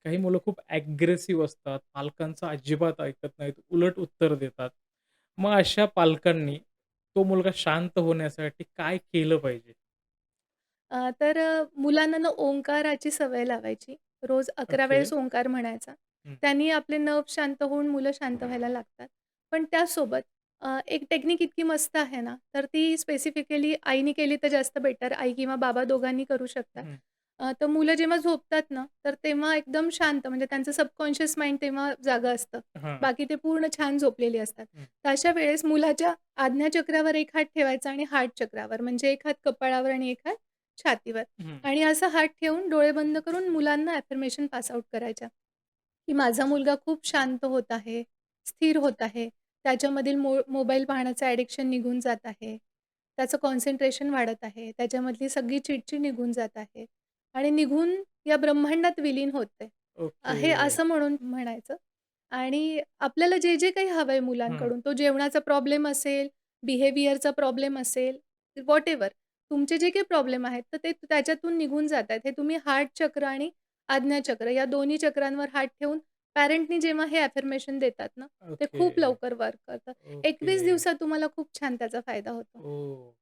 काही मुलं खूप अग्रेसिव्ह असतात. पालकांचं अजिबात ऐकत नाहीत. उलट उत्तर देतात. मग अशा पालकांनी तो मुलगा शांत होण्यासाठी काय केलं पाहिजे? मुलांना ना ओंकाराची सवय लावायची. रोज 11 ओके. वेळेस ओंकार म्हणायचा. हं. त्यांनी आपले नर्व्ह शांत होऊन मुलं शांत व्हायला लागतात. पण त्यासोबत एक टेक्निक इतकी मस्त आहे ना, तर ती स्पेसिफिकली आईनी केली तर जास्त बेटर. आई किंवा बाबा दोघांनी करू शकतात. हं. तर मुलं जेव्हा झोपतात ना, तर तेव्हा एकदम शांत म्हणजे त्यांचं सबकॉन्शियस माइंड तेव्हा जागं असतं. हां. बाकी ते पूर्ण छान झोपलेली असतात. हं. तर अशा वेळेस मुलाच्या आज्ञाचक्रावर एक हात ठेवायचा आणि हार्ट चक्रावर म्हणजे एक हात कपाळावर आणि एक हात छातीवर हं. आणि असा हात ठेवून डोळे बंद करून मुलांना अफर्मेशन पास आउट करायच्या, की माझा मुलगा खूप शांत होत आहे, स्थिर होत आहे. त्याच्यामधील मोबाईल पाहण्याचं ॲडिक्शन निघून जात आहे. त्याचं कॉन्सन्ट्रेशन वाढत आहे. त्याच्यामधली सगळी चिडचिड निघून जात आहे आणि निघून या ब्रह्मांडात विलीन होते. ओके. हे असं म्हणून म्हणायचं आणि आपल्याला जे काही हवंय हं. मुलांकडून, तो जेवणाचा प्रॉब्लेम असेल, बिहेवियरचा प्रॉब्लेम असेल, व्हॉटएव्हर तुमचे जे काही प्रॉब्लेम आहेत, तर ते त्याच्यातून निघून जातायत. हे तुम्ही हार्ट चक्र आणि आज्ञाचक्र या दोन्ही चक्रांवर हात ठेवून पॅरेंटनी जेव्हा हे अफर्मेशन देतात ना, ते ओके. खूप लवकर वर्क करतं. ओके. 21 दिवसात तुम्हाला खूप छान त्याचा फायदा होतो. ओह!